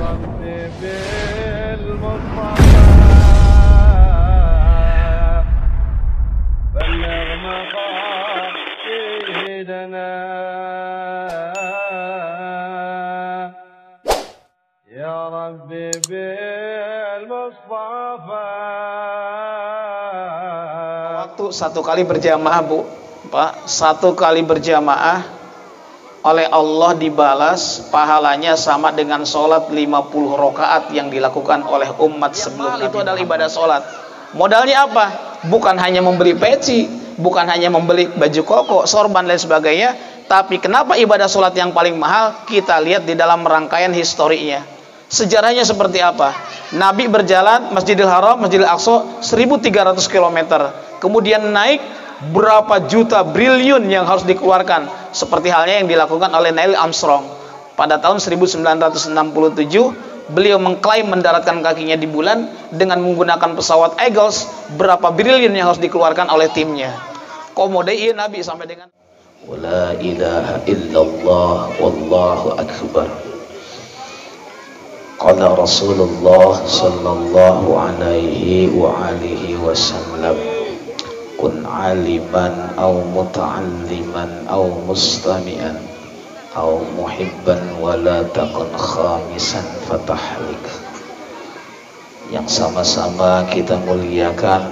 ربي بالمصطفى بلغ مقاصدنا يا ربي بالمصطفى. Waktu satu kali berjamaah, Bu, Pak, satu kali berjamaah oleh Allah dibalas pahalanya sama dengan sholat 50 rakaat yang dilakukan oleh umat sebelum itu adalah ibadah sholat. Modalnya apa? Bukan hanya membeli peci, bukan hanya membeli baju koko, sorban dan sebagainya, tapi kenapa ibadah sholat yang paling mahal? Kita lihat di dalam rangkaian historinya. Sejarahnya seperti apa? Nabi berjalan Masjidil Haram, Masjidil Aqsa 1300 km. Kemudian naik berapa juta triliun yang harus dikeluarkan, seperti halnya yang dilakukan oleh Neil Armstrong. Pada tahun 1967 beliau mengklaim mendaratkan kakinya di bulan dengan menggunakan pesawat Eagles. Berapa triliun yang harus dikeluarkan oleh timnya. Komode iya Nabi sampai dengan la ilaha illallah wallahu akbar. Qala Rasulullah sallallahu alaihi wa alihi wasallam, kun aliman au muta'alliman au mustami'an au muhibban wa la takun khamisan fatahlik. Yang sama-sama kita muliakan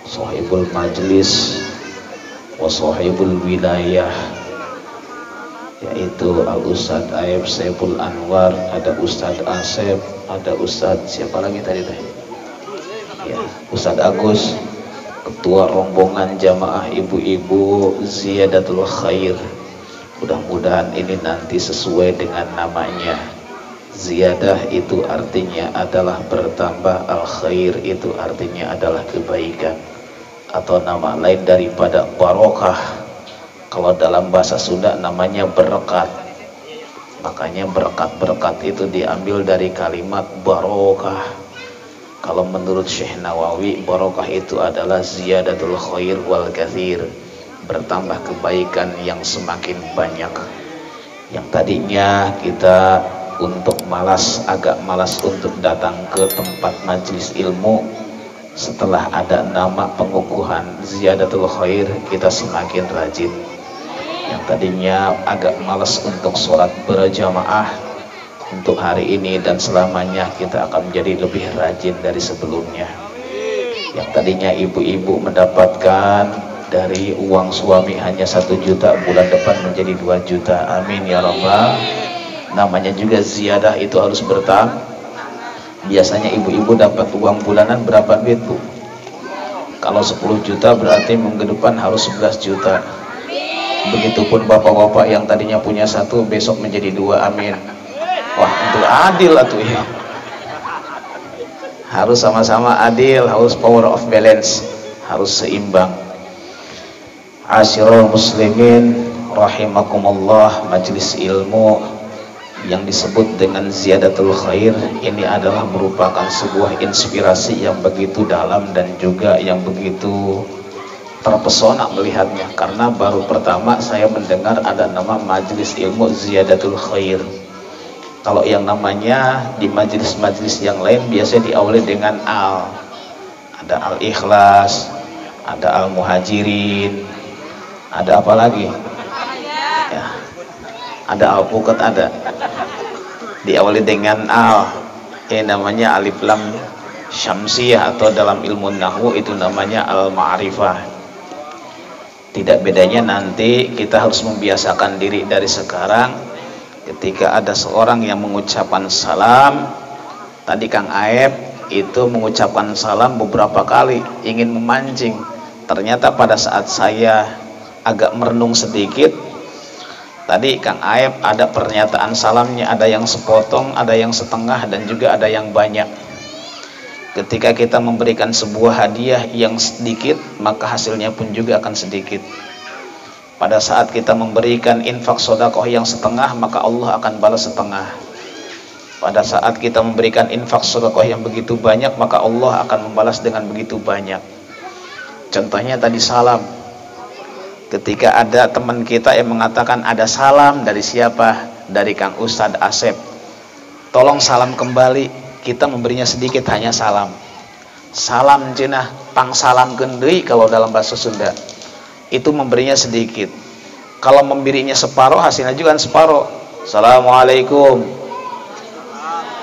sahibul majlis wa sahibul wilayah, yaitu Al-Ustadz Aib Saiful Anwar, ada Ustadz Asep, ada Ustadz siapa lagi tadi teh? Ya, Ustadz Agus, ketua rombongan jamaah ibu-ibu Ziyadatul Khair. Mudah-mudahan ini nanti sesuai dengan namanya. Ziyadah itu artinya adalah bertambah, al-khair itu artinya adalah kebaikan, atau nama lain daripada barokah. Kalau dalam bahasa Sunda namanya berkat. Makanya berkat-berkat itu diambil dari kalimat barokah. Kalau menurut Syekh Nawawi, barokah itu adalah ziyadatul khair wal kathir, bertambah kebaikan yang semakin banyak. Yang tadinya kita agak malas untuk datang ke tempat majelis ilmu, setelah ada nama pengukuhan ziyadatul khair, kita semakin rajin. Yang tadinya agak malas untuk sholat berjamaah, untuk hari ini dan selamanya kita akan menjadi lebih rajin dari sebelumnya. Yang tadinya ibu-ibu mendapatkan dari uang suami hanya 1 juta, bulan depan menjadi 2 juta. Amin ya rabbal. Namanya juga ziyadah, itu harus bertambah. Biasanya ibu-ibu dapat uang bulanan berapa duit, Bu? Kalau 10 juta berarti minggu depan harus 11 juta. Begitupun bapak-bapak yang tadinya punya 1 besok menjadi 2. Amin. Wah, itu adil atuh ya. Harus sama-sama adil, harus power of balance, harus seimbang. Asyiral muslimin rahimakumullah, majelis ilmu yang disebut dengan ziyadatul khair ini adalah merupakan sebuah inspirasi yang begitu dalam dan juga yang begitu terpesona melihatnya, karena baru pertama saya mendengar ada nama majelis ilmu ziyadatul khair. Kalau yang namanya di majelis-majelis yang lain biasanya diawali dengan al, ada al-ikhlas, ada al-muhajirin, ada apa lagi ya, ada al-fuqat, ada diawali dengan al, ini namanya alif lam syamsiyah, atau dalam ilmu nahwu itu namanya al-ma'rifah. Tidak bedanya nanti kita harus membiasakan diri dari sekarang. Ketika ada seorang yang mengucapkan salam, tadi Kang Aep itu mengucapkan salam beberapa kali, ingin memancing. Ternyata pada saat saya agak merenung sedikit, tadi Kang Aep ada pernyataan salamnya, ada yang sepotong, ada yang setengah, dan juga ada yang banyak. Ketika kita memberikan sebuah hadiah yang sedikit, maka hasilnya pun juga akan sedikit. Pada saat kita memberikan infak sodakoh yang setengah, maka Allah akan balas setengah. Pada saat kita memberikan infak sodakoh yang begitu banyak, maka Allah akan membalas dengan begitu banyak. Contohnya tadi salam. Ketika ada teman kita yang mengatakan ada salam dari siapa? Dari Kang Ustadz Asep. tolong salam kembali. Kita memberinya sedikit, hanya salam. Salam cenah pang salam gendei kalau dalam bahasa Sunda. Itu memberinya sedikit. Kalau memberinya separuh, hasilnya juga separuh. Assalamualaikum.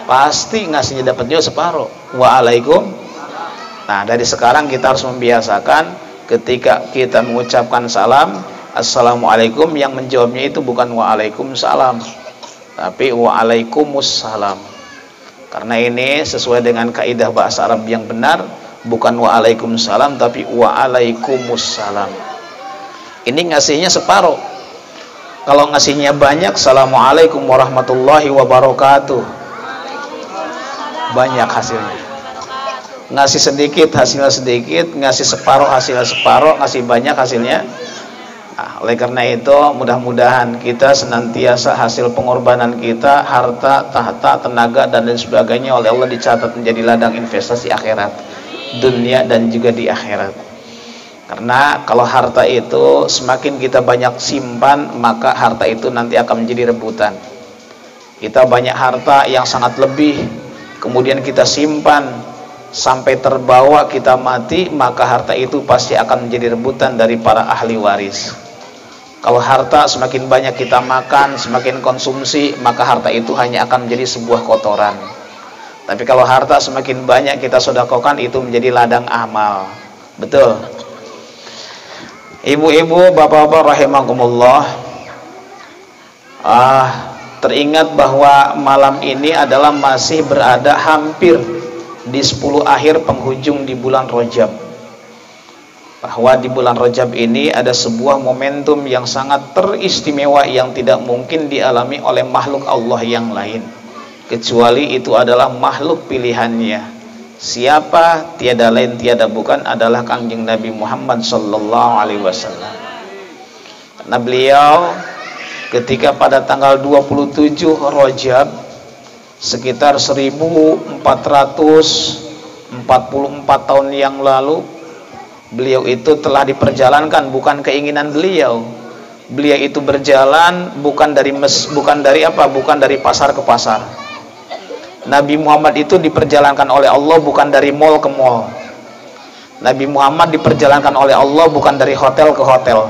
Pasti ngasihnya dapat juga separuh. Waalaikum. Nah, dari sekarang kita harus membiasakan ketika kita mengucapkan salam, Assalamualaikum, yang menjawabnya itu bukan Waalaikumsalam, tapi Waalaikumsalam. Karena ini sesuai dengan kaidah bahasa Arab yang benar, bukan Waalaikumsalam tapi Waalaikumsalam. Ini ngasihnya separuh. Kalau ngasihnya banyak, Assalamualaikum warahmatullahi wabarakatuh, banyak hasilnya. Ngasih sedikit hasilnya sedikit, ngasih separuh hasilnya separuh, ngasih banyak hasilnya. Nah, oleh karena itu mudah-mudahan kita senantiasa hasil pengorbanan kita, harta, tahta, tenaga dan lain sebagainya oleh Allah dicatat menjadi ladang investasi akhirat, dunia dan juga di akhirat. Karena kalau harta itu semakin kita banyak simpan, maka harta itu nanti akan menjadi rebutan. Kita banyak harta yang sangat lebih, kemudian kita simpan sampai terbawa kita mati, maka harta itu pasti akan menjadi rebutan dari para ahli waris. Kalau harta semakin banyak kita makan, semakin konsumsi, maka harta itu hanya akan menjadi sebuah kotoran. Tapi kalau harta semakin banyak kita sedekahkan, itu menjadi ladang amal. Betul. Ibu-ibu, bapak-bapak rahimakumullah, teringat bahwa malam ini adalah masih berada hampir di 10 akhir penghujung di bulan Rajab. Bahwa di bulan Rajab ini ada sebuah momentum yang sangat teristimewa yang tidak mungkin dialami oleh makhluk Allah yang lain, kecuali itu adalah makhluk pilihannya. Siapa? Tiada lain tiada bukan adalah Kangjeng Nabi Muhammad sallallahu alaihi wasallam. Karena beliau ketika pada tanggal 27 Rajab sekitar 1444 tahun yang lalu, beliau itu telah diperjalankan, bukan keinginan beliau. Beliau itu berjalan bukan dari pasar ke pasar. Nabi Muhammad itu diperjalankan oleh Allah bukan dari mall ke mall. Nabi Muhammad diperjalankan oleh Allah bukan dari hotel ke hotel.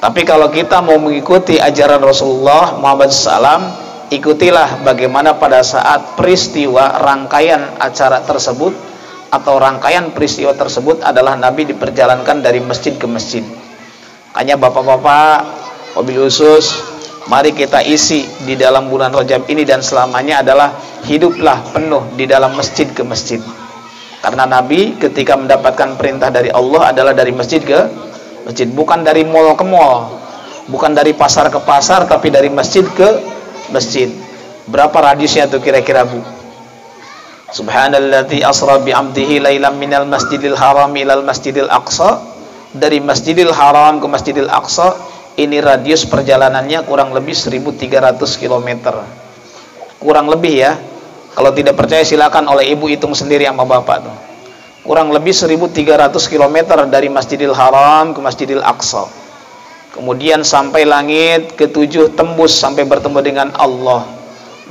Tapi kalau kita mau mengikuti ajaran Rasulullah Muhammad SAW, ikutilah bagaimana pada saat peristiwa rangkaian acara tersebut atau rangkaian peristiwa tersebut adalah Nabi diperjalankan dari masjid ke masjid. Hanya bapak-bapak, wabil khusus, mari kita isi di dalam bulan Rajab ini dan selamanya adalah hiduplah penuh di dalam masjid ke masjid. Karena Nabi ketika mendapatkan perintah dari Allah adalah dari masjid ke masjid, bukan dari mall ke mall, bukan dari pasar ke pasar, tapi dari masjid ke masjid. Berapa radiusnya tuh kira-kira, Bu? Subhanalladzi asra bi 'abdihi lailan minal masjidil haram ilal masjidil aqsa. Dari Masjidil Haram ke Masjidil Aqsa ini radius perjalanannya kurang lebih 1300 km. Kurang lebih ya. Kalau tidak percaya silakan oleh ibu hitung sendiri sama bapak tuh. Kurang lebih 1300 km dari Masjidil Haram ke Masjidil Aqsa. Kemudian sampai langit ke-7 tembus sampai bertemu dengan Allah.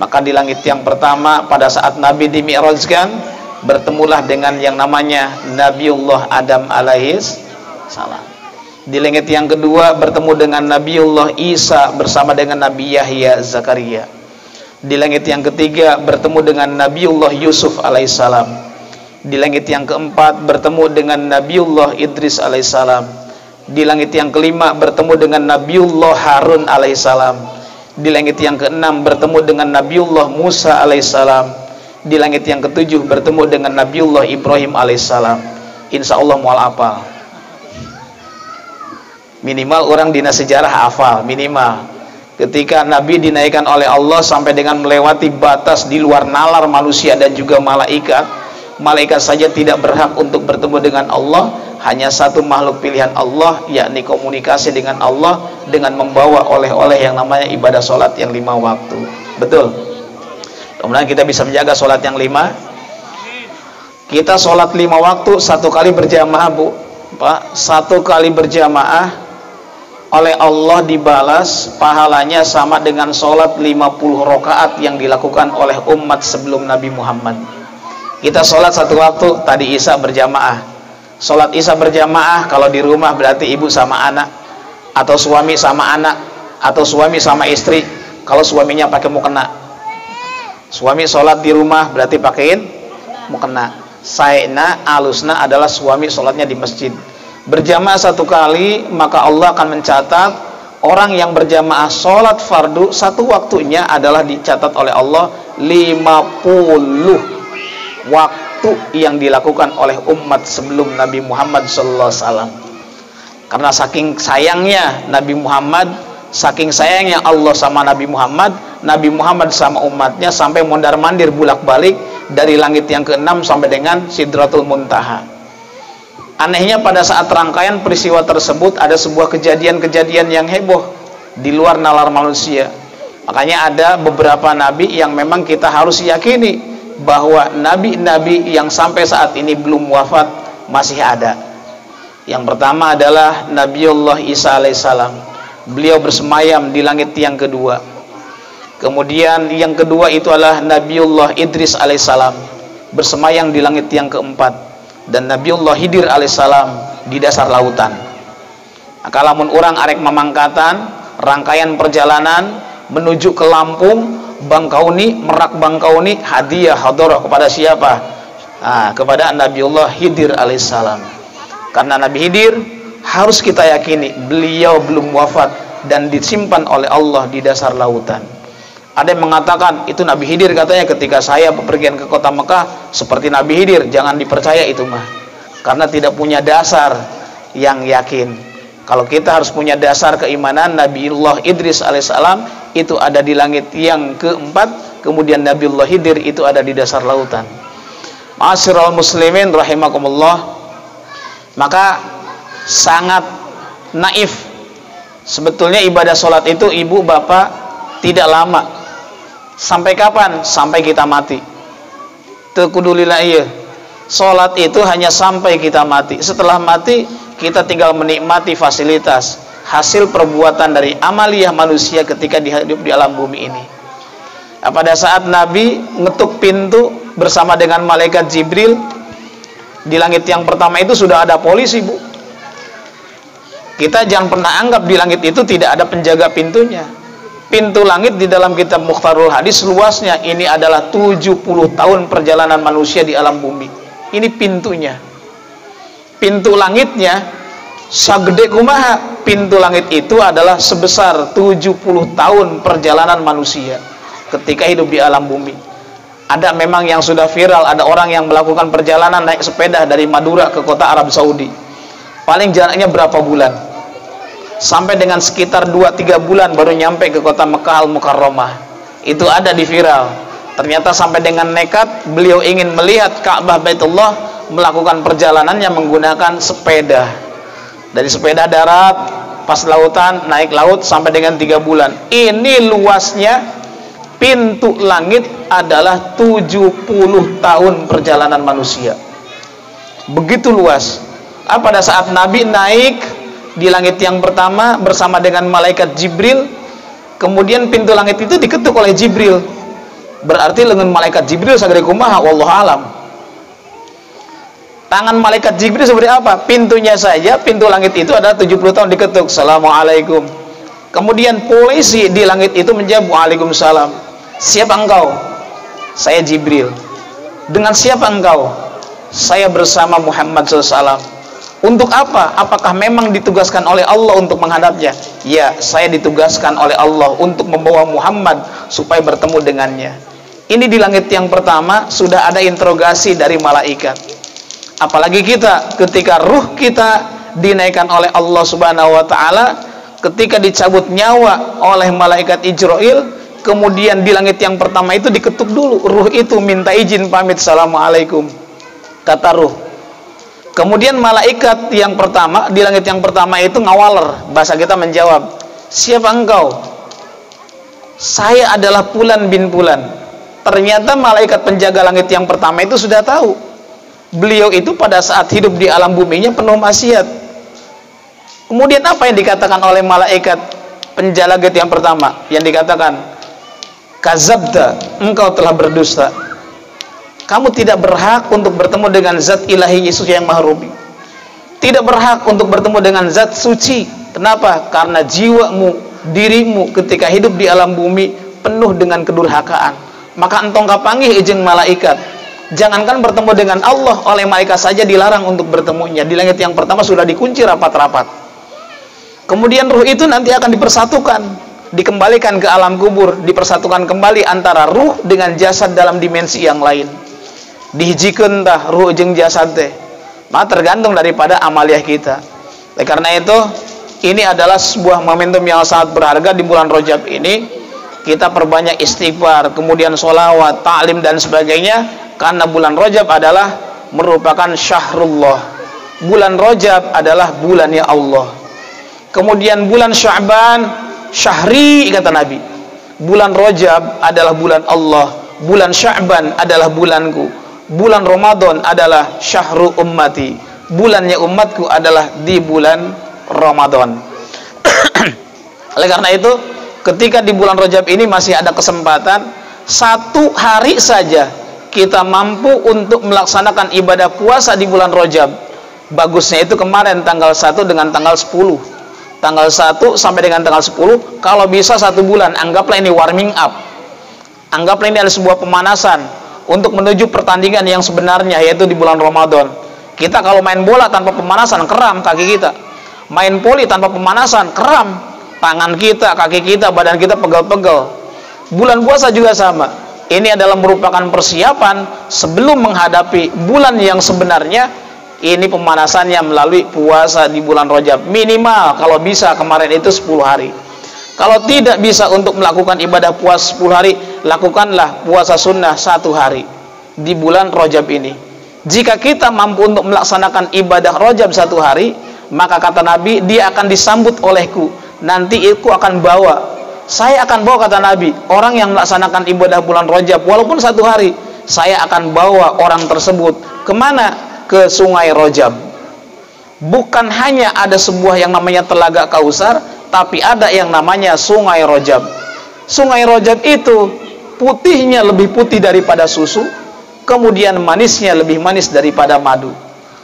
Maka di langit yang pertama pada saat Nabi dimi'rajkan, bertemulah dengan yang namanya Nabiullah Adam alaihis salam. Di langit yang kedua bertemu dengan Nabiullah Isa bersama dengan Nabi Yahya Zakaria. Di langit yang ketiga bertemu dengan Nabiullah Yusuf alaihissalam. Di langit yang keempat bertemu dengan Nabiullah Idris alaihissalam. Di langit yang kelima bertemu dengan Nabiullah Harun alaihissalam. Di langit yang keenam bertemu dengan Nabiullah Musa alaihissalam. Di langit yang ketujuh bertemu dengan Nabiullah Ibrahim alaihissalam. Insya Allah mual apal. Minimal orang dina sejarah hafal, minimal. Ketika Nabi dinaikkan oleh Allah sampai dengan melewati batas di luar nalar manusia dan juga malaikat, malaikat saja tidak berhak untuk bertemu dengan Allah. Hanya satu makhluk pilihan Allah, yakni komunikasi dengan Allah dengan membawa oleh-oleh yang namanya ibadah sholat yang 5 waktu. Betul? Kemudian kita bisa menjaga sholat yang 5. Kita sholat 5 waktu 1 kali berjamaah, Bu. Pak, 1 kali berjamaah oleh Allah dibalas pahalanya sama dengan sholat 50 rakaat yang dilakukan oleh umat sebelum Nabi Muhammad. Kita sholat satu waktu, tadi Isya berjamaah. Sholat Isya berjamaah kalau di rumah berarti ibu sama anak, atau suami sama anak, atau suami sama istri. Kalau suaminya pakai mukena, suami sholat di rumah berarti pakaiin mukena. Sayyidina alusna adalah suami sholatnya di masjid. Berjamaah satu kali, maka Allah akan mencatat orang yang berjamaah sholat fardu satu waktunya adalah dicatat oleh Allah 50 waktu yang dilakukan oleh umat sebelum Nabi Muhammad SAW. Karena saking sayangnya Nabi Muhammad, saking sayangnya Allah sama Nabi Muhammad sama umatnya sampai mondar-mandir bulak-balik dari langit yang ke-6 sampai dengan Sidratul Muntaha. Anehnya pada saat rangkaian peristiwa tersebut ada sebuah kejadian-kejadian yang heboh di luar nalar manusia. Makanya ada beberapa nabi yang memang kita harus yakini bahwa nabi-nabi yang sampai saat ini belum wafat masih ada. Yang pertama adalah Nabiullah Isa alaihissalam. Beliau bersemayam di langit yang kedua. Kemudian yang kedua itu adalah Nabiullah Idris alaihissalam, bersemayam di langit yang keempat. Dan Nabiullah Hidir alaihissalam di dasar lautan. Kalamun orang arek memangkatan rangkaian perjalanan menuju ke Lampung, Bangkauni, Merak Bangkauni, hadiah hadorah kepada siapa? Kepada Nabiullah Hidir alaihissalam. Karena Nabi Hidir harus kita yakini beliau belum wafat dan disimpan oleh Allah di dasar lautan. Ada yang mengatakan itu Nabi Hidir, katanya ketika saya bepergian ke kota Mekah seperti Nabi Hidir. Jangan dipercaya itu mah, karena tidak punya dasar yang yakin. Kalau kita harus punya dasar keimanan, Nabiullah Idris alaihissalam itu ada di langit yang keempat, kemudian Nabiullah Hidir itu ada di dasar lautan. Ma'asyiral muslimin rahimakumullah. Maka sangat naif sebetulnya ibadah sholat itu, ibu bapak, tidak lama. Sampai kapan? Sampai kita mati. Tekudulillah iya. Sholat itu hanya sampai kita mati. Setelah mati kita tinggal menikmati fasilitas hasil perbuatan dari amaliyah manusia ketika hidup di alam bumi ini. Pada saat Nabi ngetuk pintu bersama dengan malaikat Jibril di langit yang pertama itu sudah ada polisi, bu. Kita jangan pernah anggap di langit itu tidak ada penjaga pintunya. Pintu langit di dalam kitab Mukhtarul Hadis luasnya ini adalah 70 tahun perjalanan manusia di alam bumi. Ini pintunya. Pintu langitnya sagede kumaha. Pintu langit itu adalah sebesar 70 tahun perjalanan manusia ketika hidup di alam bumi. Ada memang yang sudah viral, ada orang yang melakukan perjalanan naik sepeda dari Madura ke kota Arab Saudi. Paling jaraknya berapa bulan? Sampai dengan sekitar 2-3 bulan baru nyampe ke kota Mekah Al-Mukarramah. Itu ada di viral. Ternyata sampai dengan nekat beliau ingin melihat Ka'bah Baitullah, melakukan perjalanannya menggunakan sepeda. Dari sepeda darat, pas lautan, naik laut sampai dengan 3 bulan. Ini luasnya pintu langit adalah 70 tahun perjalanan manusia. Begitu luas. Pada saat Nabi naik di langit yang pertama bersama dengan malaikat Jibril, kemudian pintu langit itu diketuk oleh Jibril. Berarti lengan malaikat Jibril sagede kumaha wallahu alam. Tangan malaikat Jibril seperti apa? Pintunya saja, pintu langit itu adalah 70 tahun diketuk. Assalamualaikum. Kemudian polisi di langit itu menjawab waalaikumsalam. Siapa engkau? Saya Jibril. Dengan siapa engkau? Saya bersama Muhammad SAW. Untuk apa? Apakah memang ditugaskan oleh Allah untuk menghadapnya? Ya, saya ditugaskan oleh Allah untuk membawa Muhammad supaya bertemu dengannya. Ini di langit yang pertama sudah ada interogasi dari malaikat. Apalagi kita ketika ruh kita dinaikkan oleh Allah Subhanahu wa taala, ketika dicabut nyawa oleh malaikat Ijrail, kemudian di langit yang pertama itu diketuk dulu. Ruh itu minta izin pamit, assalamualaikum, kata ruh. Kemudian malaikat yang pertama di langit yang pertama itu ngawaler, bahasa kita menjawab, siapa engkau? Saya adalah Fulan bin Fulan. Ternyata malaikat penjaga langit yang pertama itu sudah tahu beliau itu pada saat hidup di alam buminya penuh maksiat. Kemudian apa yang dikatakan oleh malaikat penjala gate yang pertama? Yang dikatakan, kazabta, engkau telah berdusta. Kamu tidak berhak untuk bertemu dengan zat ilahi Yesus yang maha rubi. Tidak berhak untuk bertemu dengan zat suci. Kenapa? Karena jiwamu, dirimu ketika hidup di alam bumi penuh dengan kedurhakaan. Maka entong kapanggih izin malaikat. Jangankan bertemu dengan Allah, oleh malaikat saja dilarang untuk bertemunya. Di langit yang pertama sudah dikunci rapat-rapat. Kemudian ruh itu nanti akan dipersatukan, dikembalikan ke alam kubur, dipersatukan kembali antara ruh dengan jasad dalam dimensi yang lain. Dihijikeun tah ruh jeung jasad teh. Maka tergantung daripada amaliah kita. Oleh karena itu, ini adalah sebuah momentum yang sangat berharga di bulan Rajab ini. Kita perbanyak istighfar, kemudian sholawat, ta'lim dan sebagainya, karena bulan Rajab adalah merupakan syahrullah. Bulan Rajab adalah bulannya Allah. Kemudian bulan Sya'ban, syahri kata Nabi. Bulan Rajab adalah bulan Allah. Bulan Sya'ban adalah bulanku. Bulan Ramadan adalah syahru ummati. Bulannya umatku adalah di bulan Ramadan. Oleh karena itu, ketika di bulan Rajab ini masih ada kesempatan, 1 hari saja kita mampu untuk melaksanakan ibadah puasa di bulan Rajab. Bagusnya itu kemarin tanggal 1 dengan tanggal 10. Tanggal 1 sampai dengan tanggal 10, kalau bisa 1 bulan, anggaplah ini warming up. Anggaplah ini adalah sebuah pemanasan untuk menuju pertandingan yang sebenarnya, yaitu di bulan Ramadan. Kita kalau main bola tanpa pemanasan, kram kaki kita. Main voli tanpa pemanasan, kram tangan kita, kaki kita, badan kita pegel-pegel. Bulan puasa juga sama. Ini adalah merupakan persiapan sebelum menghadapi bulan yang sebenarnya. Ini pemanasannya melalui puasa di bulan Rajab. Minimal kalau bisa kemarin itu 10 hari. Kalau tidak bisa untuk melakukan ibadah puasa 10 hari, lakukanlah puasa sunnah 1 hari di bulan Rajab ini. Jika kita mampu untuk melaksanakan ibadah Rajab 1 hari, maka kata Nabi, dia akan disambut olehku. Nanti aku akan bawa. Saya akan bawa, kata Nabi, orang yang melaksanakan ibadah bulan Rajab walaupun 1 hari. Saya akan bawa orang tersebut kemana? Ke sungai Rajab. Bukan hanya ada sebuah yang namanya Telaga Kausar, tapi ada yang namanya sungai Rajab. Sungai Rajab itu putihnya lebih putih daripada susu, kemudian manisnya lebih manis daripada madu.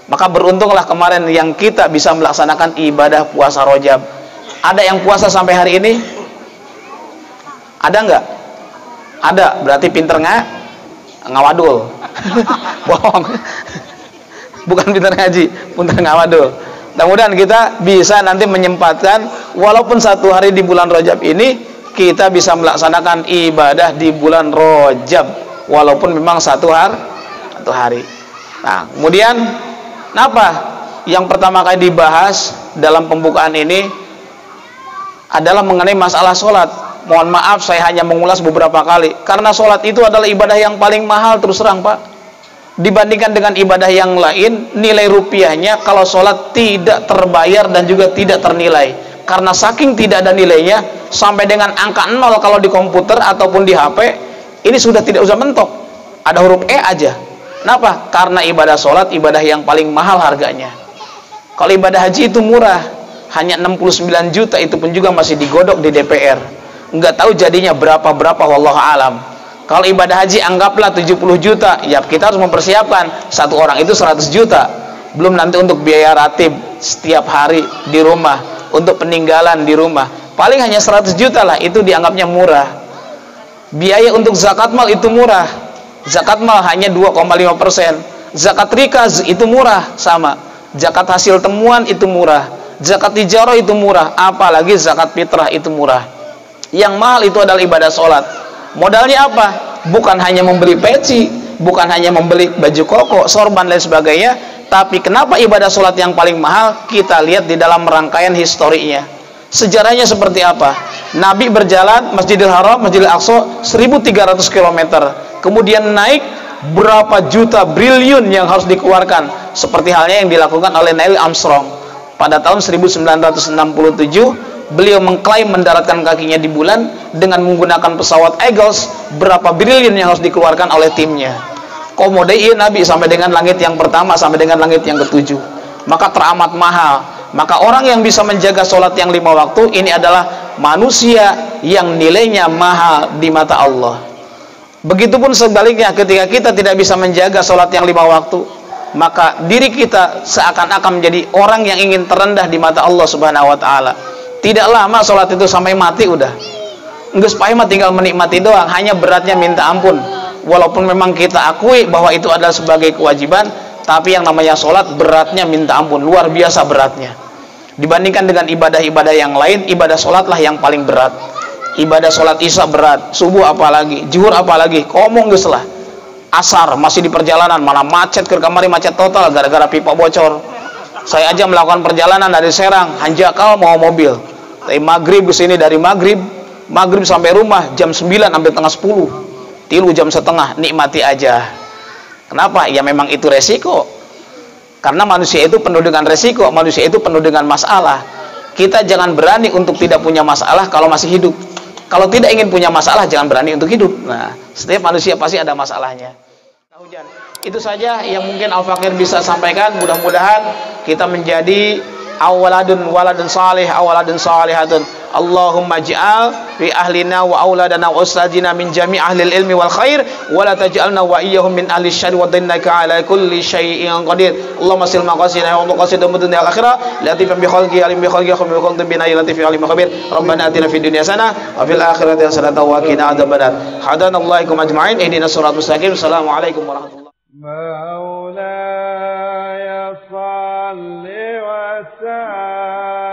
Maka beruntunglah kemarin yang kita bisa melaksanakan ibadah puasa Rajab. Ada yang puasa sampai hari ini? Ada nggak? Ada, berarti pinter ngawadul. Bohong. Bukan pintar ngaji, pintar ngawadul. Mudah-mudahan kita bisa nanti menyempatkan, walaupun 1 hari di bulan Rajab ini, kita bisa melaksanakan ibadah di bulan Rajab, walaupun memang 1 hari. Nah, kemudian apa yang pertama kali dibahas dalam pembukaan ini adalah mengenai masalah sholat. Mohon maaf, saya hanya mengulas beberapa kali, karena sholat itu adalah ibadah yang paling mahal, terus terang Pak. Dibandingkan dengan ibadah yang lain, nilai rupiahnya kalau sholat tidak terbayar dan juga tidak ternilai. Karena saking tidak ada nilainya, sampai dengan angka 0 kalau di komputer ataupun di HP, ini sudah tidak usah mentok. Ada huruf E aja. Kenapa? Karena ibadah sholat, ibadah yang paling mahal harganya. Kalau ibadah haji itu murah, hanya 69 juta, itu pun juga masih digodok di DPR. Nggak tahu jadinya berapa-berapa, wallahu alam. Kalau ibadah haji anggaplah 70 juta, ya kita harus mempersiapkan 1 orang itu 100 juta. Belum nanti untuk biaya ratib setiap hari di rumah, untuk peninggalan di rumah. Paling hanya 100 juta lah, itu dianggapnya murah. Biaya untuk zakat mal itu murah. Zakat mal hanya 2,5%. Zakat rikaz itu murah, sama. Zakat hasil temuan itu murah. Zakat tijarah itu murah, apalagi zakat fitrah itu murah. Yang mahal itu adalah ibadah sholat. Modalnya apa? Bukan hanya membeli peci, bukan hanya membeli baju koko, sorban dan sebagainya, tapi kenapa ibadah sholat yang paling mahal? Kita lihat di dalam rangkaian historinya. Sejarahnya seperti apa? Nabi berjalan Masjidil Haram, Masjidil Aqsa 1300 km. Kemudian naik berapa juta triliun yang harus dikeluarkan, seperti halnya yang dilakukan oleh Neil Armstrong. Pada tahun 1967 beliau mengklaim mendaratkan kakinya di bulan dengan menggunakan pesawat Eagles. Berapa triliun yang harus dikeluarkan oleh timnya. Komodai Nabi sampai dengan langit yang pertama, sampai dengan langit yang ke-7. Maka teramat mahal. Maka orang yang bisa menjaga sholat yang 5 waktu ini adalah manusia yang nilainya mahal di mata Allah. Begitupun sebaliknya, ketika kita tidak bisa menjaga sholat yang 5 waktu, maka diri kita seakan-akan menjadi orang yang ingin terendah di mata Allah Subhanahu wa Ta'ala. Tidak lama sholat itu sampai mati udah. Nggak supaya mah tinggal menikmati doang, hanya beratnya minta ampun. Walaupun memang kita akui bahwa itu adalah sebagai kewajiban, tapi yang namanya sholat beratnya minta ampun, luar biasa beratnya. Dibandingkan dengan ibadah-ibadah yang lain, ibadah sholatlah yang paling berat. Ibadah sholat isya berat, subuh apalagi, zuhur apalagi, komong geus lah. Asar masih di perjalanan, malah macet ke kamari, macet total gara-gara pipa bocor. Saya aja melakukan perjalanan dari Serang, Hanjakal mau mobil. Dari maghrib ke sini, dari maghrib sampai rumah jam 9 sampai tengah 10. Tilu jam setengah, nikmati aja. Kenapa? Ya memang itu resiko. Karena manusia itu penuh dengan resiko, manusia itu penuh dengan masalah. Kita jangan berani untuk tidak punya masalah kalau masih hidup. Kalau tidak ingin punya masalah, jangan berani untuk hidup. Nah, setiap manusia pasti ada masalahnya. Hujan. Itu saja yang mungkin Al-Fakir bisa sampaikan. Mudah-mudahan kita menjadi awaladun waladun salih, awaladun salihatun. Allahumma ja'al fi ahlina wa auladana wa ustadina min jami' ahlil ilmi wal khair wa la taj'alna wa iyyahum min ahli syarri wa dhinnaka ala kulli syai'in qadir. Allahumma sil maqasidina wa maqasidum dunya al akhirah latifan bi khalqi alim bi khalqi khum bi khalqi bina latif alim khabir. Rabbana atina fid dunya hasanah wa fil akhirati hasanah wa qina adzabannar. Hadanallahu ajma'in ihdinas siratal mustaqim. Assalamualaikum warahmatullahi مولاي صل وسلم